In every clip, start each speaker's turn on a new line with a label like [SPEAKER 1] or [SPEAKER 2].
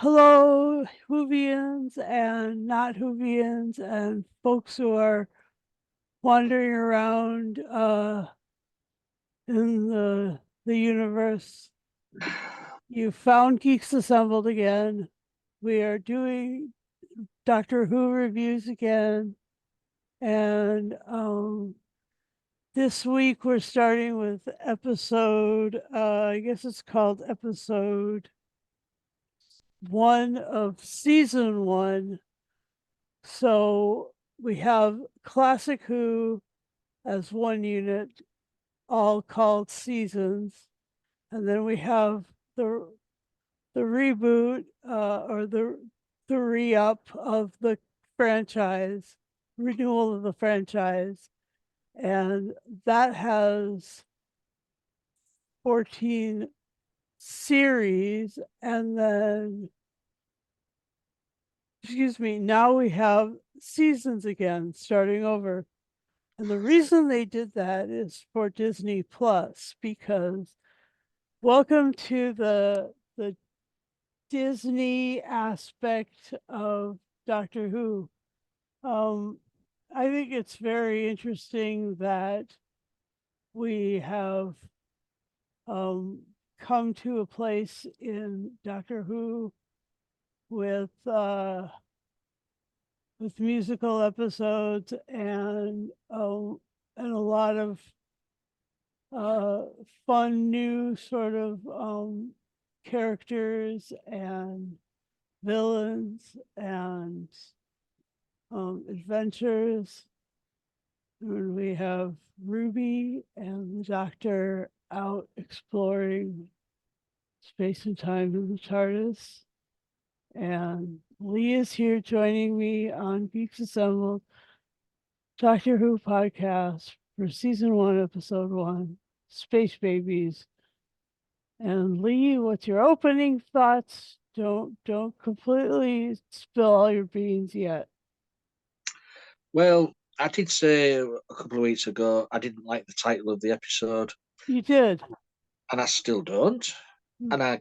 [SPEAKER 1] Hello, Whovians and not Whovians and folks who are wandering around in the universe. You found Geeks Assembled again. We are doing Doctor Who reviews again. And this week we're starting with episode, I guess it's called episode 1 of season 1. So we have Classic Who as one unit, all called seasons, and then we have the reboot or the re-up of the franchise, renewal of the franchise, and that has 14 series, and then excuse me, now we have seasons again, starting over. And the reason they did that is for Disney Plus, because welcome to the Disney aspect of Doctor Who. Um, I think it's very interesting that we have um, come to a place in Doctor Who with musical episodes and a lot of uh, fun new sort of characters and villains and adventures. And we have Ruby and the Doctor out exploring space and time in the TARDIS. And Lee is here joining me on Geeks Assembled Doctor Who podcast for season 1, episode 1, Space Babies. And Lee, what's your opening thoughts? Don't completely spill all your beans yet.
[SPEAKER 2] Well, I did say a couple of weeks ago I didn't like the title of the episode,
[SPEAKER 1] You did.
[SPEAKER 2] and I still don't. And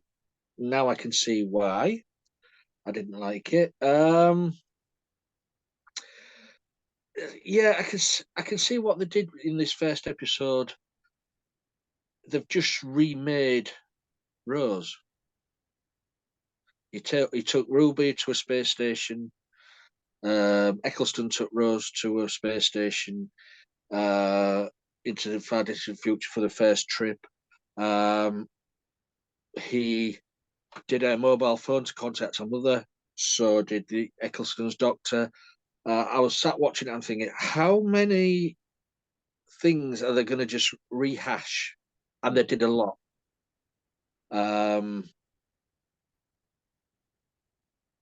[SPEAKER 2] now I can see why I didn't like it. Yeah, I can see what they did in this first episode. They've just remade Rose. He took Ruby to a space station. Eccleston took Rose to a space station into the far distant future for the first trip. He did a mobile phone to contact her mother. So did the Eccleston's doctor. I was sat watching it and thinking, how many things are they going to just rehash? And they did a lot. I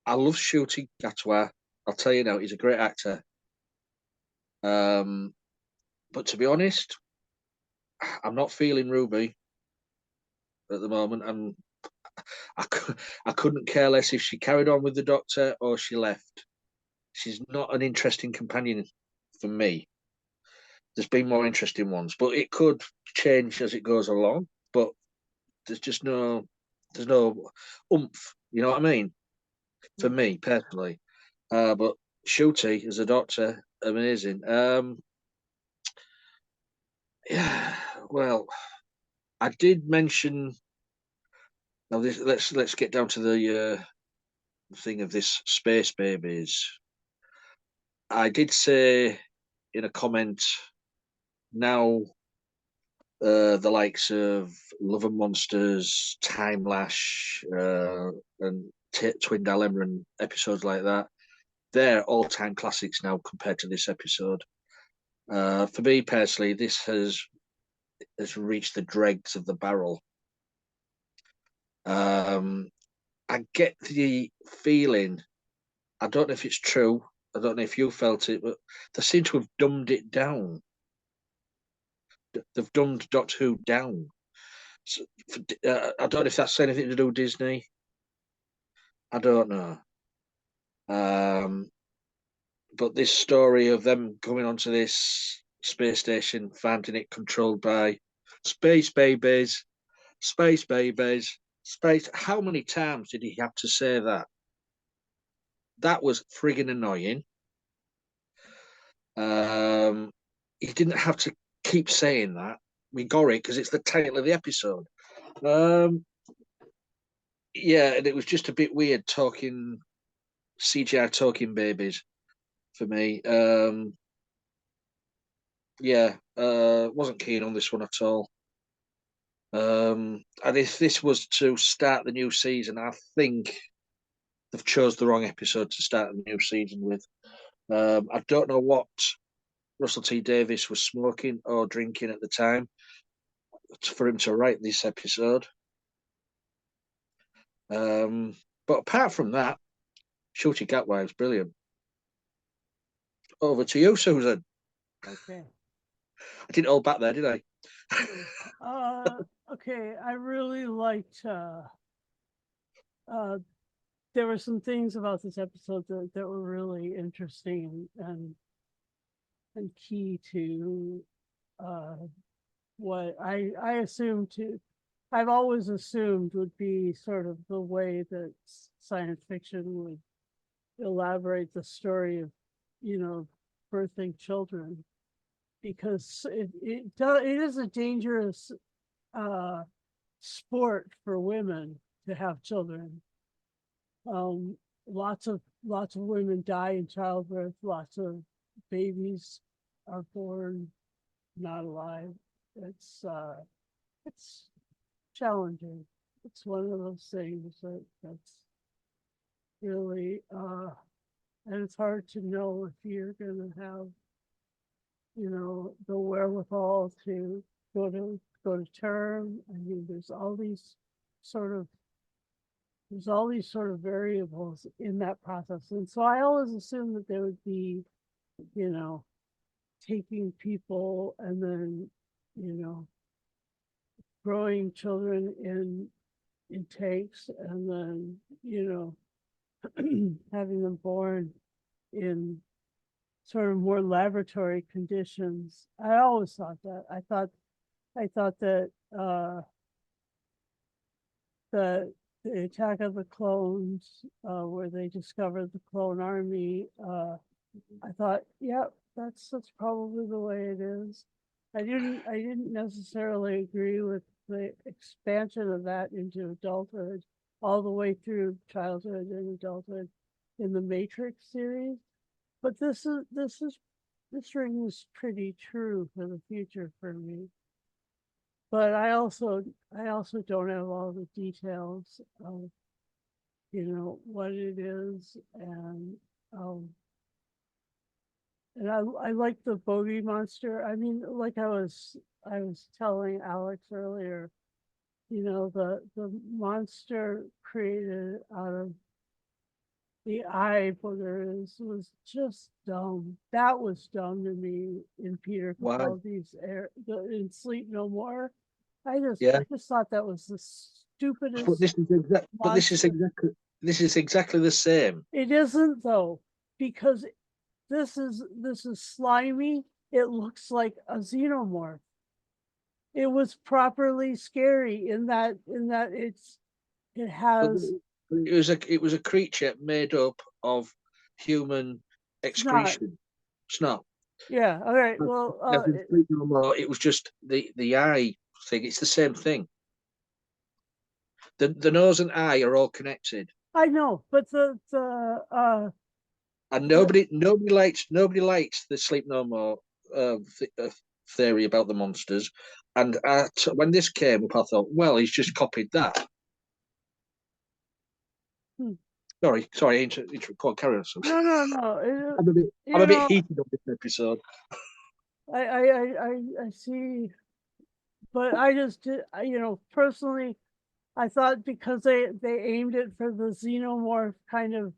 [SPEAKER 2] love shooting Gatwa. I'll tell you now, he's a great actor. But to be honest, I'm not feeling Ruby at the moment. I, I couldn't care less if she carried on with the doctor or she left. She's not an interesting companion for me. There's been more interesting ones, but it could change as it goes along. But there's just there's no oomph. You know what I mean? For me personally, but Shooty as a doctor, amazing. Yeah, well, I did mention. Now, let's get down to the thing of this space babies. I did say in a comment now the likes of Love and Monsters, Time Lash, and Twin Dilemma and episodes like that. They're all-time classics now compared to this episode. For me personally, this has reached the dregs of the barrel. I get the feeling. I don't know if it's true. I don't know if you felt it, but they seem to have dumbed it down. They've dumbed Doctor Who down. So, I don't know if that's anything to do with Disney. I don't know. But this story of them coming onto this space station, finding it controlled by space babies, space babies, Space, how many times did he have to say that? That was friggin' annoying. He didn't have to keep saying that. We got it because it's the title of the episode. Yeah, and it was just a bit weird talking CGI talking babies for me. Yeah, wasn't keen on this one at all. And if this was to start the new season, I think they've chose the wrong episode to start the new season with. I don't know what Russell T Davies was smoking or drinking at the time for him to write this episode. But apart from that, Shooty Gatwives, brilliant. Over to you, Susan.
[SPEAKER 1] Okay.
[SPEAKER 2] I didn't hold back there, did I?
[SPEAKER 1] Okay. I really liked. There were some things about this episode that were really interesting and key to what I assumed to. I've always assumed would be sort of the way that science fiction would elaborate the story of, birthing children, because it is a dangerous sport for women to have children. Um, lots of women die in childbirth. Lots of babies are born not alive. It's challenging. It's one of those things that's really and it's hard to know if you're going to have, the wherewithal to go to term. I mean, sort of there's all these sort of variables in that process. And so I always assumed that there would be, you know, taking people and then, growing children in tanks and then, having them born in sort of more laboratory conditions. I always thought that. I thought that the Attack of the Clones, where they discovered the clone army, I thought, yeah, that's probably the way it is. I didn't necessarily agree with the expansion of that into adulthood, all the way through childhood and adulthood in the Matrix series. But this rings pretty true for the future for me. But I also don't have all the details of, what it is, and I like the bogey monster. I mean, like I was telling Alex earlier, the monster created out of the eye boogers was just dumb. That was dumb to me in Peter
[SPEAKER 2] Why?
[SPEAKER 1] Capaldi's in Sleep No More.
[SPEAKER 2] Yeah,
[SPEAKER 1] I just thought that was the
[SPEAKER 2] but
[SPEAKER 1] stupidest
[SPEAKER 2] this is exact. But
[SPEAKER 1] monster.
[SPEAKER 2] this is exactly the same.
[SPEAKER 1] It isn't though, because this is slimy. It looks like a xenomorph. It was properly scary in that it
[SPEAKER 2] But
[SPEAKER 1] has
[SPEAKER 2] it was a creature made up of human
[SPEAKER 1] snot.
[SPEAKER 2] excretion, snot.
[SPEAKER 1] Yeah. All right. Well,
[SPEAKER 2] As in Sleep No More, it was just the eye thing. It's the same thing. The nose and eye are all connected,
[SPEAKER 1] I know, but
[SPEAKER 2] and
[SPEAKER 1] the
[SPEAKER 2] nobody liked the Sleep No More theory about the monsters. And when this came up, I thought, well, he's just copied that.
[SPEAKER 1] hmm,
[SPEAKER 2] Sorry, go on, carry on.
[SPEAKER 1] no, no, no.
[SPEAKER 2] I'm
[SPEAKER 1] You
[SPEAKER 2] a bit
[SPEAKER 1] know,
[SPEAKER 2] heated on this episode.
[SPEAKER 1] I see, but I just did. Personally, I thought because they aimed it for the xenomorph kind of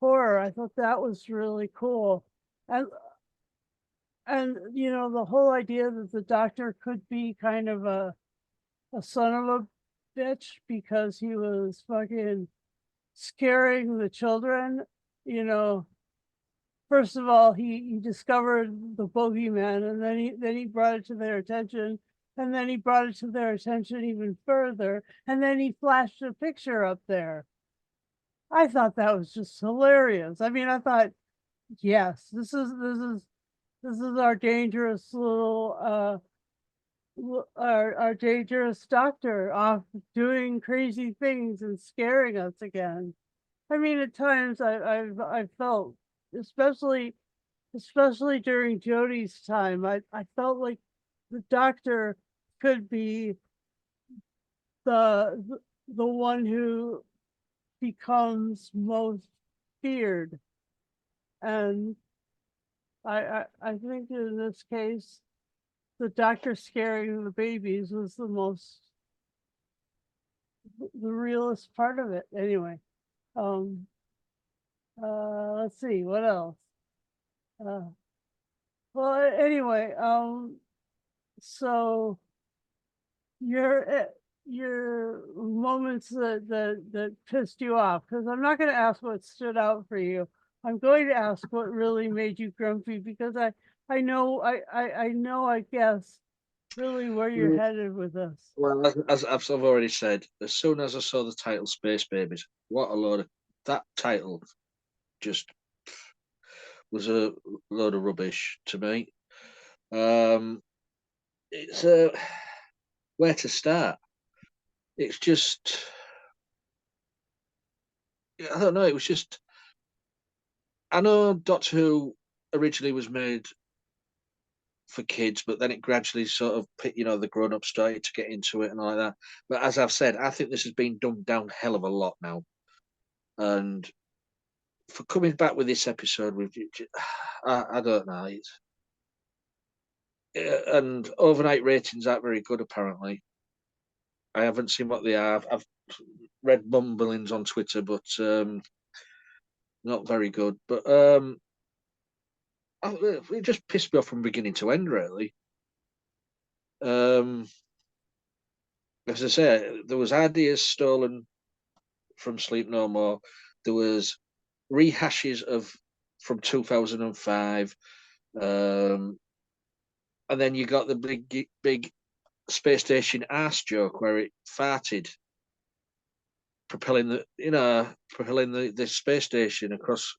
[SPEAKER 1] horror, I thought that was really cool, and the whole idea that the doctor could be kind of a son of a bitch because he was fucking scaring the children. You know, first of all, he discovered the bogeyman, and then he brought it to their attention, and then he brought it to their attention even further, and then he flashed a picture up there. I thought that was just hilarious. I mean, I thought, yes, this is our dangerous little our dangerous doctor off doing crazy things and scaring us again. I mean, at times I felt, especially during Jodie's time, I felt like the doctor could be the one who becomes most feared. And I think in this case, the doctor scaring the babies was the realest part of it. Anyway, um, let's see what else. Uh, well, anyway, so your moments that pissed you off, because I'm not going to ask what stood out for you. I'm going to ask what really made you grumpy, because I know I know, I guess, really where you're
[SPEAKER 2] Mm,
[SPEAKER 1] headed with this.
[SPEAKER 2] Well, as I've already said, as soon as I saw the title Space Babies, what a load of that title just was a load of rubbish to me. It's where to start. It's just I don't know. It was just I know Doctor Who originally was made for kids, but then it gradually sort of the grown up started to get into it and all like that. But as I've said, I think this has been dumbed down hell of a lot now. And for coming back with this episode, I don't know. And overnight ratings aren't very good apparently. I haven't seen what they are. I've read mumblings on Twitter, but not very good. But it just pissed me off from beginning to end, really. Um, as I say, there was ideas stolen from Sleep No More. There was rehashes of from 2005, and then you got the big space station arse joke where it farted, propelling the space station across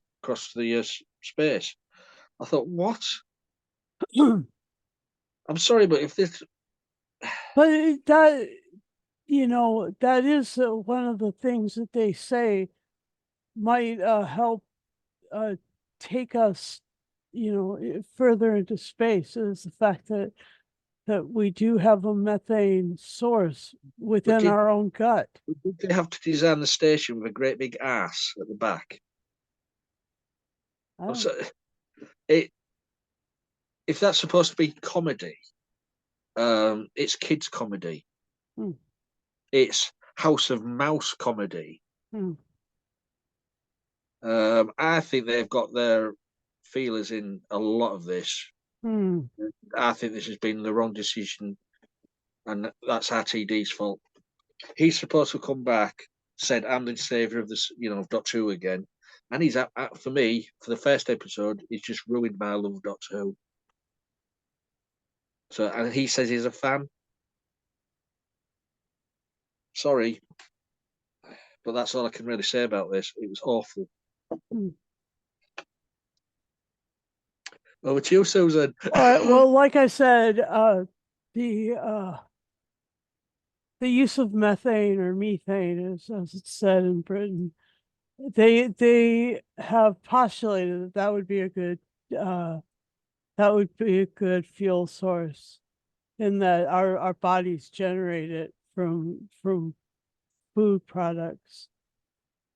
[SPEAKER 2] the space. I thought, what? I'm sorry, but if this,
[SPEAKER 1] But that, that is one of the things that they say might help uh, take us, further into space, is the fact that we do have a methane source
[SPEAKER 2] but
[SPEAKER 1] within our own gut.
[SPEAKER 2] did they have to design the station with a great big ass at the back? I'm
[SPEAKER 1] Oh,
[SPEAKER 2] so, it if that's supposed to be comedy, it's kids comedy.
[SPEAKER 1] hmm,
[SPEAKER 2] It's House of Mouse comedy.
[SPEAKER 1] hmm,
[SPEAKER 2] I think they've got their feelers in a lot of this.
[SPEAKER 1] hmm.
[SPEAKER 2] I think this has been the wrong decision, and that's RTD's fault. He's supposed to come back, said, "I'm the savior of this, of Doctor Who again," and he's for me for the first episode, he's just ruined my love of Doctor Who. So, and he says he's a fan. Sorry, but that's all I can really say about this. It was awful.
[SPEAKER 1] Hmm.
[SPEAKER 2] Over to you, Susan.
[SPEAKER 1] All right. Well, like I said, the uh, the use of methane or methane, as it's said in Britain, they have postulated that uh, that would be a good fuel source, in that our bodies generate it from food products.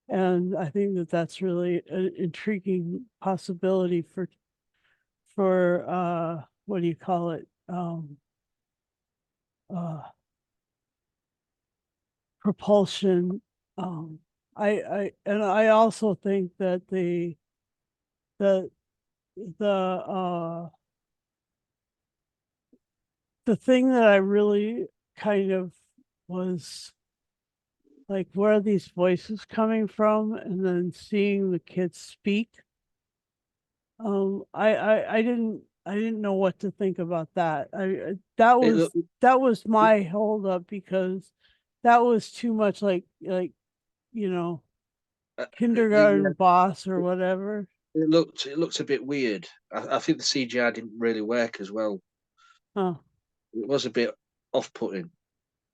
[SPEAKER 1] And I think that that's really an intriguing possibility for what do you call it? Uh, Propulsion. Um, I also think that the the uh the thing that I really kind of was like, where are these voices coming from? And then seeing the kids speak. I didn't I didn't know what to think about that. That
[SPEAKER 2] It looked,
[SPEAKER 1] was my holdup because that was too much like you know
[SPEAKER 2] uh,
[SPEAKER 1] kindergarten boss or whatever.
[SPEAKER 2] it looked a bit weird. I think the CGI didn't really work as well.
[SPEAKER 1] Huh.
[SPEAKER 2] It was a bit off-putting.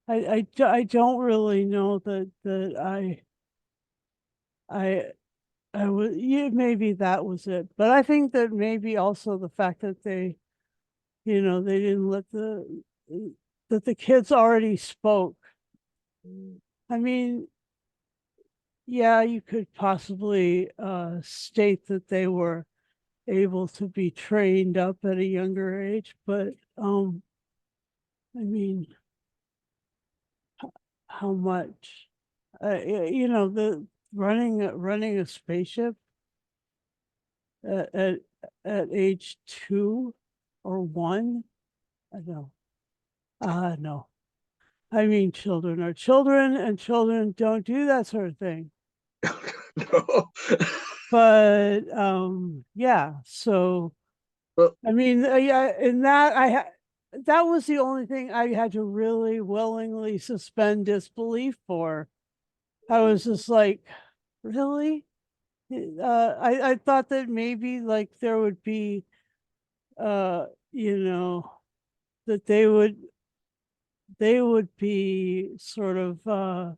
[SPEAKER 1] I don't really know that I I was, yeah, maybe that was it. But I think that maybe also the fact that they didn't let that the kids already spoke.
[SPEAKER 2] Mm.
[SPEAKER 1] I mean, yeah, you could possibly state that they were able to be trained up at a younger age, but I mean, how much? The running a spaceship at at, at age 2 or 1. I know. No. I mean, children are children, and children don't do that sort of thing.
[SPEAKER 2] No.
[SPEAKER 1] But yeah. So
[SPEAKER 2] But
[SPEAKER 1] I mean, yeah, in that that was the only thing I had to really willingly suspend disbelief for. I was just like, really? I thought that maybe like there would be, uh, you know, that they would be sort of, the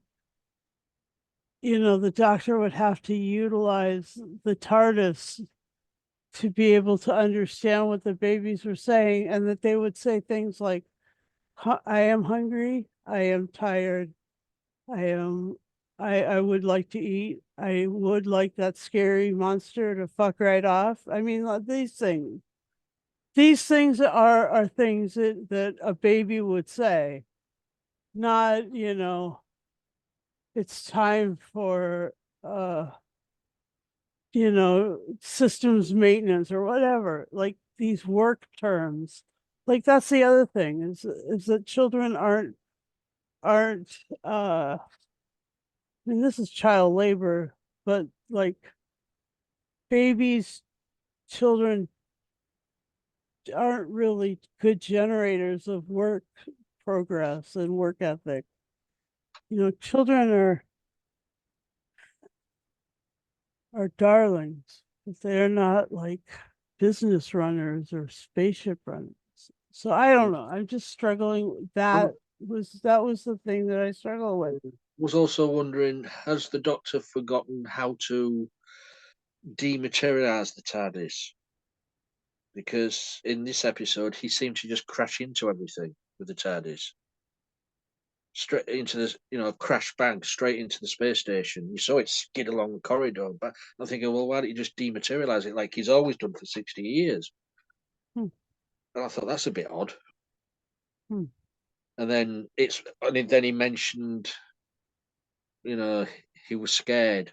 [SPEAKER 1] doctor would have to utilize the TARDIS to be able to understand what the babies were saying, and that they would say things like, I am hungry, I am tired, I am I would like to eat. I would like that scary monster to fuck right off. I mean, these things. These things are things that a baby would say, not, it's time for systems maintenance or whatever, like these work terms. Like that's the other thing is that children aren't I mean, this is child labor, but like babies, children aren't really good generators of work progress and work ethic. Children are darlings, but they're not like business runners or spaceship runners. So I don't know. I'm just struggling.
[SPEAKER 2] I
[SPEAKER 1] That was the thing that I struggle with.
[SPEAKER 2] was also wondering, has the Doctor forgotten how to dematerialize the TARDIS? Because in this episode, he seemed to just crash into everything with the TARDIS. Straight into this, crash bang straight into the space station. You saw it skid along the corridor. But I'm thinking, well, why don't you just dematerialize it like he's always done for 60 years?
[SPEAKER 1] Hmm,
[SPEAKER 2] And I thought that's a bit odd.
[SPEAKER 1] hmm.
[SPEAKER 2] And then he mentioned, you know, he was scared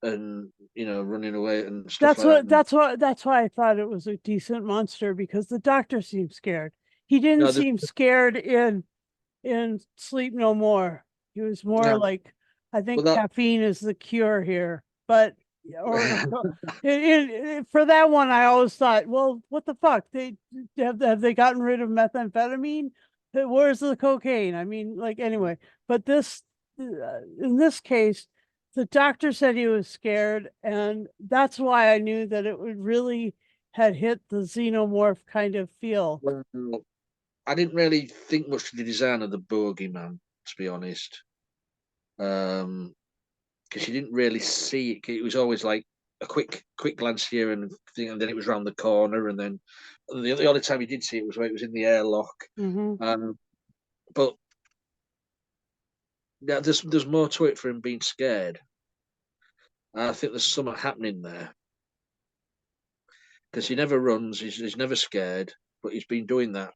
[SPEAKER 2] and running away and stuff
[SPEAKER 1] That's
[SPEAKER 2] like that.
[SPEAKER 1] what that's what that's why I thought it was a decent monster, because the doctor seemed scared. He didn't
[SPEAKER 2] No, the,
[SPEAKER 1] seem scared in Sleep No More. He was more
[SPEAKER 2] no,
[SPEAKER 1] like, I
[SPEAKER 2] well
[SPEAKER 1] think
[SPEAKER 2] that
[SPEAKER 1] caffeine is the cure here. But for that one, I always thought, well, what the fuck? Have they gotten rid of methamphetamine? Where's the cocaine? I mean, like, anyway. But in this case, the doctor said he was scared, and that's why I knew that it would really had hit the xenomorph kind of feel.
[SPEAKER 2] well, I didn't really think much of the design of the Bogeyman, to be honest. Because you didn't really see it. It was always like a quick glance here and then it was round the corner, and then the only time you did see it was when it was in the airlock.
[SPEAKER 1] Hmm.
[SPEAKER 2] Um, but yeah, there's more to it for him being scared. I think there's something happening there because he never runs. He's never scared, but he's been doing that.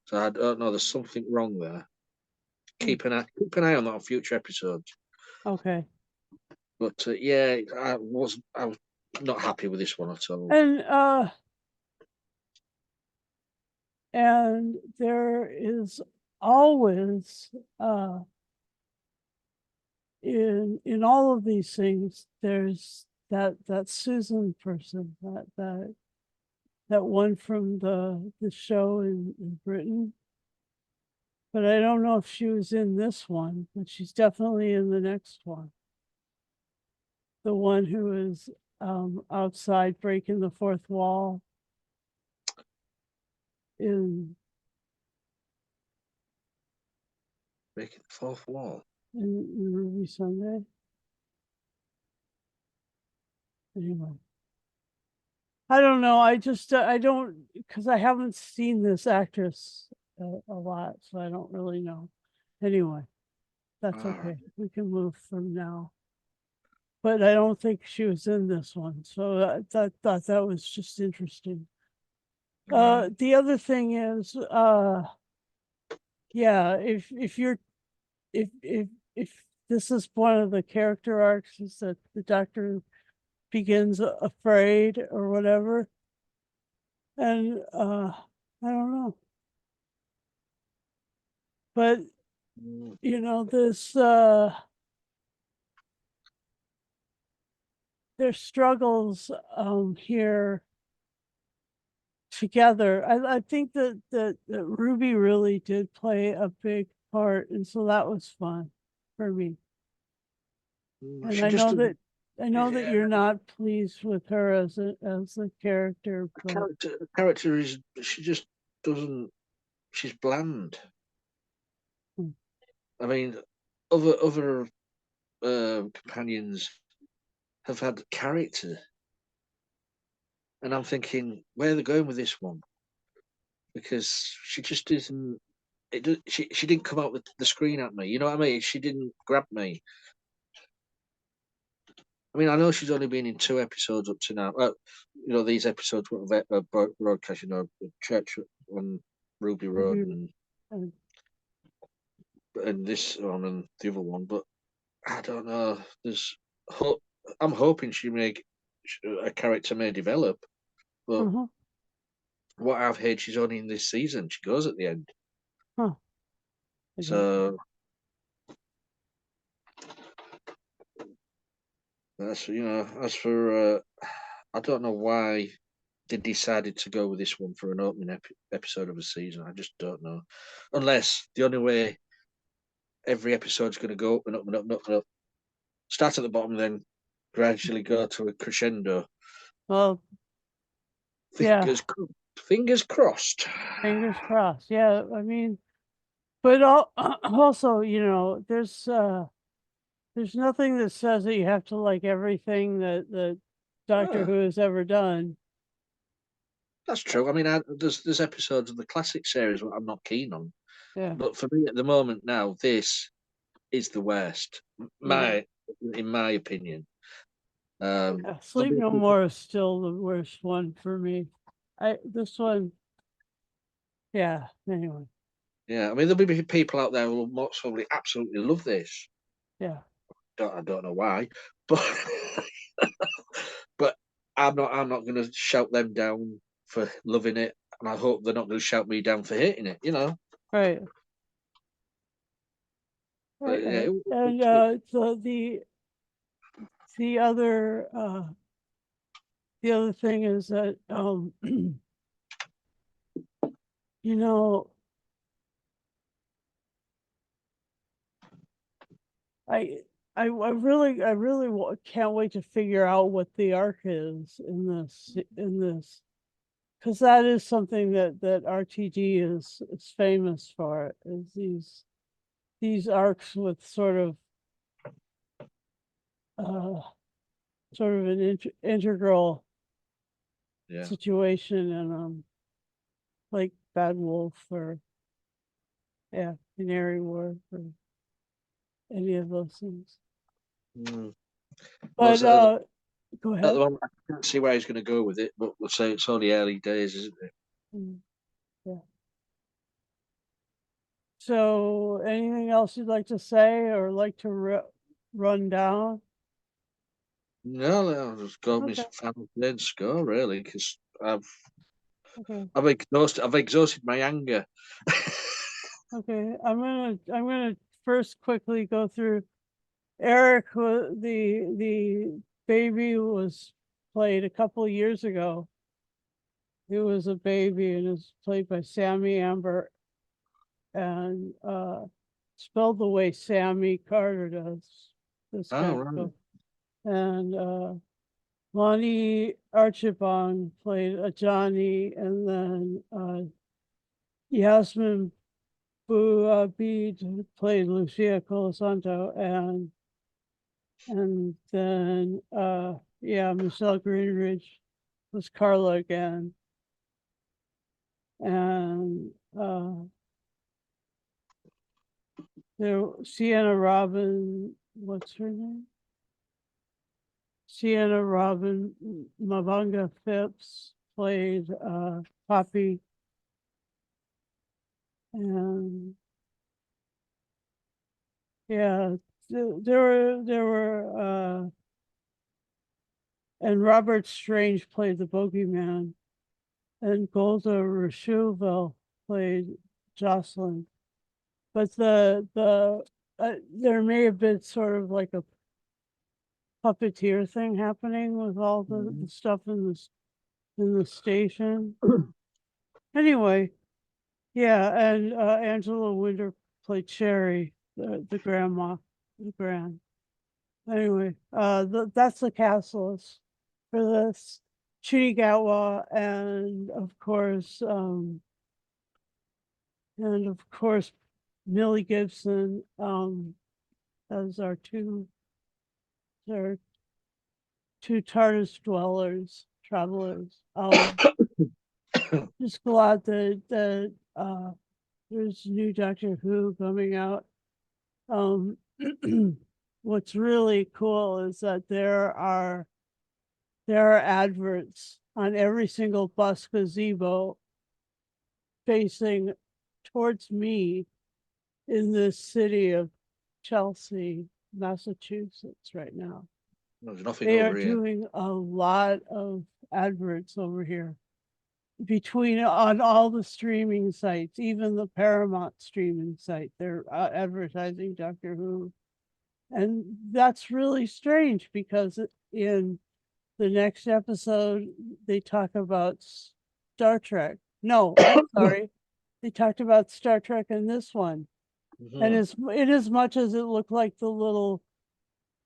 [SPEAKER 2] So I don't know. There's something wrong there. Keep an eye on that on future episodes.
[SPEAKER 1] Okay.
[SPEAKER 2] But yeah, I was not happy with this one at all.
[SPEAKER 1] And there is always in all of these things, there's that Susan person, that that one from the show in Britain. But I don't know if she was in this one, but she's definitely in the next one. The one who is outside breaking the fourth wall in
[SPEAKER 2] Breaking the fourth wall.
[SPEAKER 1] in Ruby Sunday. Anyway, I don't know. I just I don't, because I haven't seen this actress a lot, so I don't really know. Anyway, that's
[SPEAKER 2] All right.
[SPEAKER 1] okay. We can move from now. But I don't think she was in this one, so I thought that was just interesting.
[SPEAKER 2] Right.
[SPEAKER 1] The other thing is, yeah, if this is one of the character arcs, is that the Doctor begins afraid or whatever, and I don't know, but
[SPEAKER 2] Mm,
[SPEAKER 1] you know, this their struggles here together. I think that Ruby really did play a big part, and so that was fun for me. And
[SPEAKER 2] She just doesn't.
[SPEAKER 1] I know that
[SPEAKER 2] Yeah,
[SPEAKER 1] you're not pleased with her as a character, but
[SPEAKER 2] the character is. She just doesn't. She's bland.
[SPEAKER 1] mm,
[SPEAKER 2] I mean, other companions have had character, and I'm thinking where they're going with this one because she just isn't. She didn't come out with the screen at me. You know what I mean? She didn't grab me. I mean, I know she's only been in 2 episodes up to now. These episodes were broadcast, Church on Ruby Road
[SPEAKER 1] Ruby, uh,
[SPEAKER 2] and this one and the other one, but I don't know. Hope. I'm hoping a character may develop, but
[SPEAKER 1] uh-huh,
[SPEAKER 2] what I've heard, she's only in this season. She goes at the end,
[SPEAKER 1] huh, I don't,
[SPEAKER 2] so that's As for I don't know why they decided to go with this one for an opening episode of a season. I just don't know, unless the only way every episode's going to go up and up and up and up and up, start at the bottom, then gradually go to a crescendo.
[SPEAKER 1] well, yeah,
[SPEAKER 2] Fingers fingers crossed.
[SPEAKER 1] fingers crossed. Yeah, I mean, but also, there's nothing that says that you have to like everything that Doctor
[SPEAKER 2] Ah,
[SPEAKER 1] Who has ever done.
[SPEAKER 2] that's true. I mean, there's episodes of the classic series what I'm not keen on,
[SPEAKER 1] Yeah,
[SPEAKER 2] but for me at the moment now, this is the worst.
[SPEAKER 1] yeah.
[SPEAKER 2] In my opinion.
[SPEAKER 1] Yeah,
[SPEAKER 2] There'll
[SPEAKER 1] Sleep
[SPEAKER 2] be
[SPEAKER 1] No
[SPEAKER 2] people,
[SPEAKER 1] More is still the worst one for me. This one, yeah. Anyway,
[SPEAKER 2] yeah. I mean, there'll be people out there who will most probably absolutely love this.
[SPEAKER 1] yeah,
[SPEAKER 2] I don't know why, but but I'm not going to shout them down for loving it, and I hope they're not going to shout me down for hating it.
[SPEAKER 1] right,
[SPEAKER 2] But
[SPEAKER 1] right,
[SPEAKER 2] yeah,
[SPEAKER 1] right. And the other the other thing is that you know, I can't wait to figure out what the arc is in this, because that is something that RTD is famous for, is these arcs with uh sort of an integral
[SPEAKER 2] yeah.
[SPEAKER 1] situation, and like Bad Wolf or yeah, Canary Wharf or any of those things.
[SPEAKER 2] Mm. Well,
[SPEAKER 1] But go
[SPEAKER 2] at the
[SPEAKER 1] ahead.
[SPEAKER 2] moment, I can't see where he's going to go with it, but we'll say it's only early days, isn't it?
[SPEAKER 1] Mm, yeah. So anything else you'd like to say or like to run down?
[SPEAKER 2] No, I'll just go with my
[SPEAKER 1] Okay.
[SPEAKER 2] final plane score really, because
[SPEAKER 1] Okay.
[SPEAKER 2] I've exhausted my anger.
[SPEAKER 1] Okay. I'm gonna first quickly go through Eric. The baby was played a couple years ago, He was a baby and is played by Sammy Amber and spelled the way Sammy Carter does. This
[SPEAKER 2] Oh,
[SPEAKER 1] guy.
[SPEAKER 2] right.
[SPEAKER 1] And Lonnie Archibong played a Johnny, and then Yasmin Bouabid played Lucia Colasanto, and then yeah, Michelle Greenridge was Carla again, and there Sienna Robin, what's her name? Sienna Robin Mavanga Phipps played Poppy, and yeah, there were and Robert Strange played the Bogeyman, and Golda Roshuville played Jocelyn. But there may have been sort of like a puppeteer thing happening with all the stuff in the station. Anyway, yeah, and Angela Winter played Cherry, the grandma, the grand. Anyway, that's the cast list for this. Chinigawa and of course Millie Gibson as our two TARDIS dwellers, travelers. Just glad that there's new Doctor Who coming out. What's really cool is that there are adverts on every single bus gazebo facing towards me in this city of Chelsea, Massachusetts right now.
[SPEAKER 2] There's nothing
[SPEAKER 1] They are
[SPEAKER 2] over here.
[SPEAKER 1] doing a lot of adverts over here between on all the streaming sites, even the Paramount streaming site. They're advertising Doctor Who. And that's really strange because in the next episode, they talk about Star Trek. No, I'm sorry. They talked about Star Trek in this one. And in as much as it looked like the little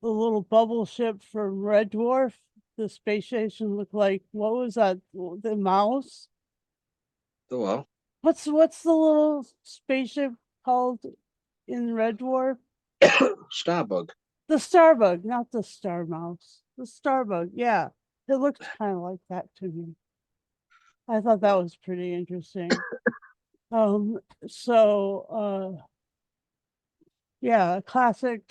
[SPEAKER 1] bubble ship from Red Dwarf, the space station looked like, what was that? The mouse?
[SPEAKER 2] Oh well.
[SPEAKER 1] What's the little spaceship called in Red Dwarf?
[SPEAKER 2] Starbug.
[SPEAKER 1] The Starbug, not the Star Mouse. The Starbug, yeah. It looked kind of like that to me. I thought that was pretty interesting. So yeah, a classic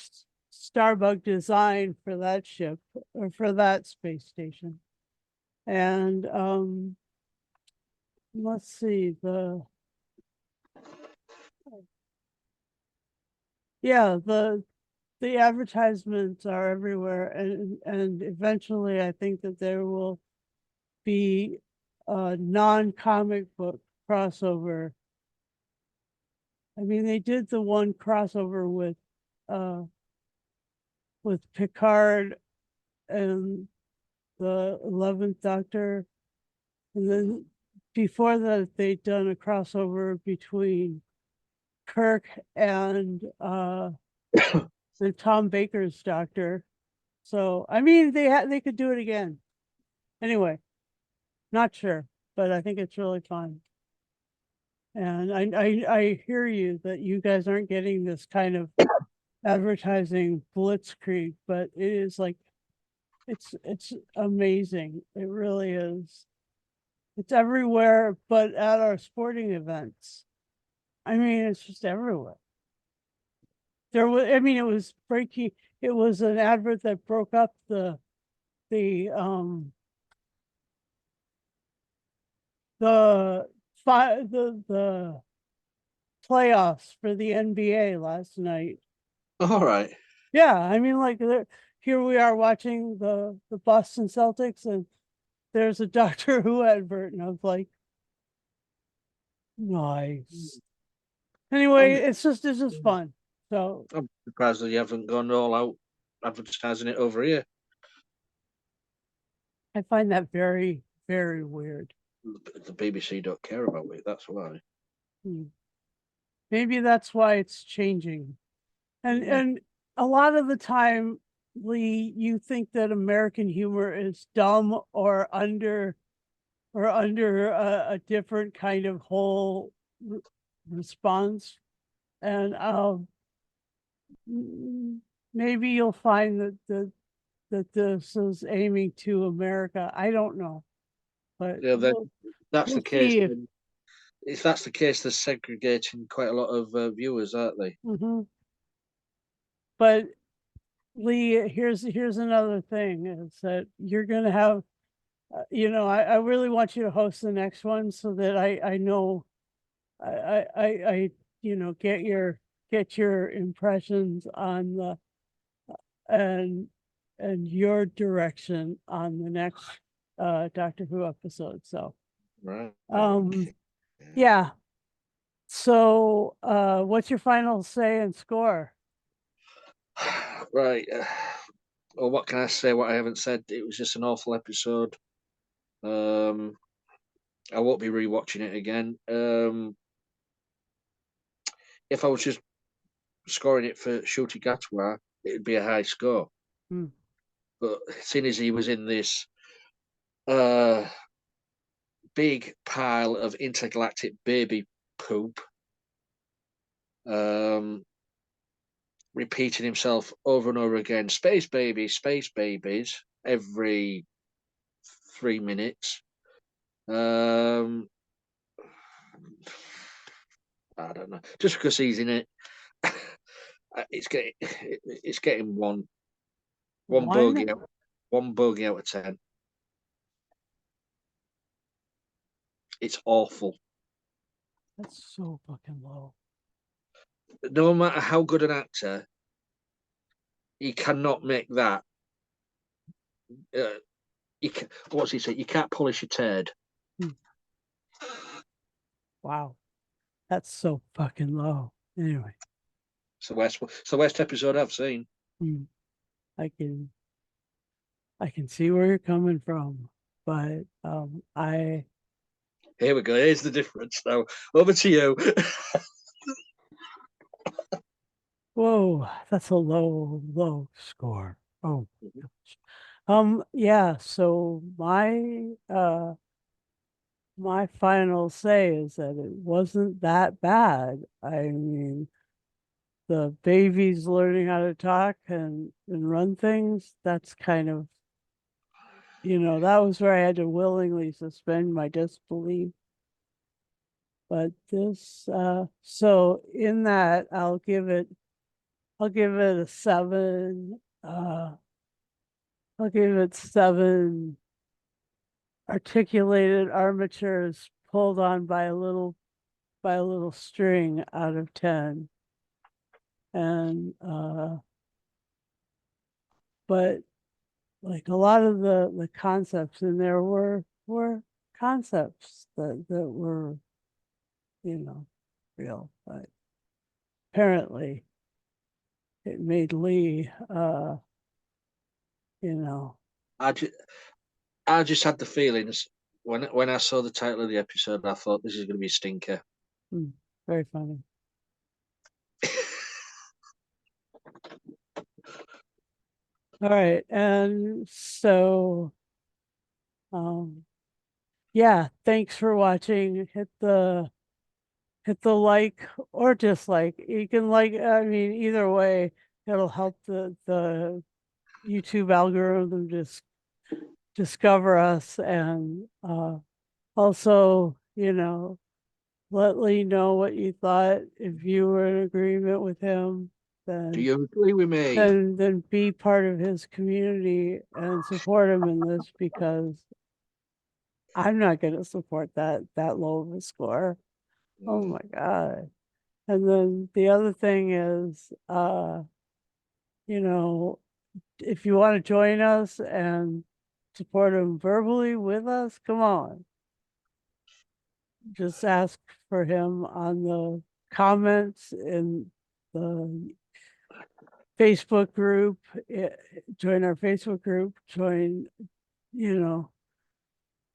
[SPEAKER 1] Starbug design for that ship or for that space station. And let's see, the advertisements are everywhere, and eventually I think that there will be a non-comic book crossover. I mean, they did the one crossover with Picard and the 11th Doctor, and then before that they'd done a crossover between Kirk and Tom Baker's Doctor. So I mean, they could do it again. Anyway, not sure, but I think it's really fun. And I hear you that you guys aren't getting this kind of advertising blitzkrieg, but it is like it's amazing. It really is. It's everywhere, but at our sporting events. I mean, it's just everywhere. There was, I mean, it was breaking. It was an advert that broke up the the the playoffs for the NBA last night.
[SPEAKER 2] All right.
[SPEAKER 1] Yeah, I mean, like here we are watching the Boston Celtics, and there's a Doctor Who advert, and I was like, nice. Anyway,
[SPEAKER 2] I'm,
[SPEAKER 1] it's just fun. So
[SPEAKER 2] I'm surprised that you haven't gone all out advertising it over here.
[SPEAKER 1] I find that very, very weird.
[SPEAKER 2] the BBC don't care about it. That's why.
[SPEAKER 1] Hmm. Maybe that's why it's changing. And
[SPEAKER 2] Mm.
[SPEAKER 1] and a lot of the time, Lee, you think that American humor is dumb or under a different kind of whole response. And maybe you'll find that this is aiming to America. I don't know, but
[SPEAKER 2] Yeah, that's the
[SPEAKER 1] we'll
[SPEAKER 2] case.
[SPEAKER 1] see
[SPEAKER 2] If that's the case, they're segregating quite a lot of viewers, aren't they?
[SPEAKER 1] mhm. But Lee, here's another thing is that you're going to have, I really want you to host the next one so that I know I get your impressions on the and your direction on the next Doctor Who episode. So
[SPEAKER 2] Right.
[SPEAKER 1] um
[SPEAKER 2] Okay.
[SPEAKER 1] yeah. So what's your final say and score?
[SPEAKER 2] Right. Well, what can I say? What I haven't said. It was just an awful episode. Um, I won't be rewatching it again. If I was just scoring it for Shuti Gatwa, it'd be a high score.
[SPEAKER 1] Hmm.
[SPEAKER 2] But seeing as he was in this uh, big pile of intergalactic baby poop, um, repeating himself over and over again, space babies, every 3 minutes. Um, I don't know. Just because he's in it, it's getting one
[SPEAKER 1] One?
[SPEAKER 2] bogey out, one bogey out of 10. It's awful.
[SPEAKER 1] That's so fucking low.
[SPEAKER 2] No matter how good an actor, he cannot make that. What's he say? You can't polish a turd.
[SPEAKER 1] Hmm. Wow. That's so fucking low. Anyway,
[SPEAKER 2] It's the worst episode I've seen.
[SPEAKER 1] hmm, I can I can see where you're coming from, but
[SPEAKER 2] Here we go. Here's the difference. Now over to you.
[SPEAKER 1] whoa, that's a low score. Oh gosh. Yeah, so my final say is that it wasn't that bad. I mean, the babies learning how to talk and run things, that's kind of, that was where I had to willingly suspend my disbelief. But so in that, I'll give it a 7. I'll give it 7 articulated armatures pulled on by a little string out of 10. And but like a lot of the concepts in there were concepts that were, you know, real. But apparently it made Lee you know,
[SPEAKER 2] I just, I just had the feelings when I saw the title of the episode. I thought this is going to be a stinker.
[SPEAKER 1] hmm, very funny. All right. And so yeah, thanks for watching. Hit the like or dislike. You can like, I mean, either way, it'll help the YouTube algorithm just discover us and also, let Lee know what you thought. If you were in agreement with him,
[SPEAKER 2] Do
[SPEAKER 1] then
[SPEAKER 2] you agree with me?
[SPEAKER 1] then be part of his community and support him in this because I'm not going to support that low of a score. Oh
[SPEAKER 2] Mm.
[SPEAKER 1] my God. And then the other thing is, you know, if you want to join us and support him verbally with us, come on. Just ask for him on the comments in the Facebook group, join our Facebook group, join, you know,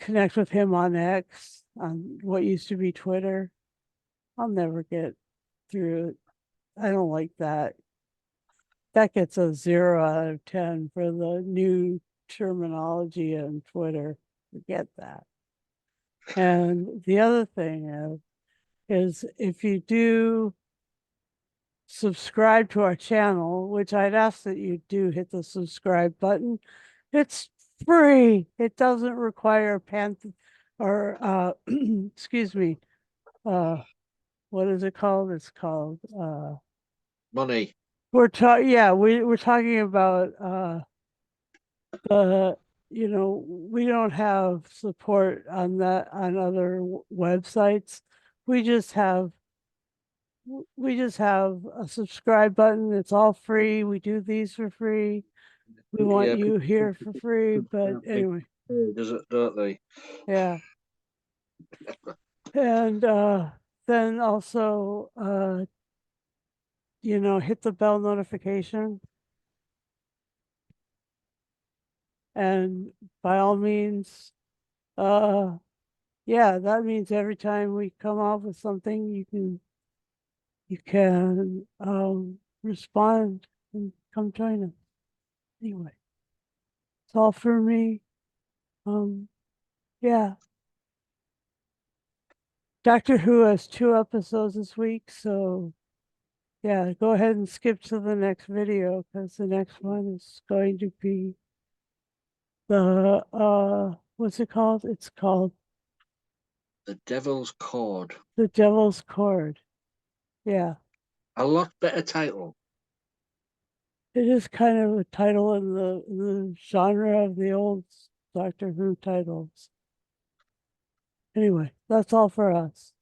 [SPEAKER 1] connect with him on X, on what used to be Twitter. I'll never get through it. I don't like that. That gets a 0 out of 10 for the new terminology on Twitter. Forget that. And the other thing is if you do subscribe to our channel, which I'd ask that you do hit the subscribe button. It's free. It doesn't require excuse me, uh, what is it called? It's called,
[SPEAKER 2] Money.
[SPEAKER 1] we're talking about, the, we don't have support on on other websites. We just have we just have a subscribe button. It's all free. We do these for free. We want
[SPEAKER 2] Yeah,
[SPEAKER 1] you
[SPEAKER 2] people
[SPEAKER 1] here for free. But anyway,
[SPEAKER 2] does it, don't they?
[SPEAKER 1] yeah. And then also hit the bell notification. And by all means, uh yeah, that means every time we come out with something, you can respond and come join us. Anyway, it's all for me. Yeah. Doctor Who has 2 episodes this week, so yeah, go ahead and skip to the next video because the next one is going to be the what's it called? It's called
[SPEAKER 2] The Devil's Cord.
[SPEAKER 1] The Devil's Cord. Yeah.
[SPEAKER 2] A lot better title.
[SPEAKER 1] It is kind of a title in the genre of the old Doctor Who titles. Anyway, that's all for us.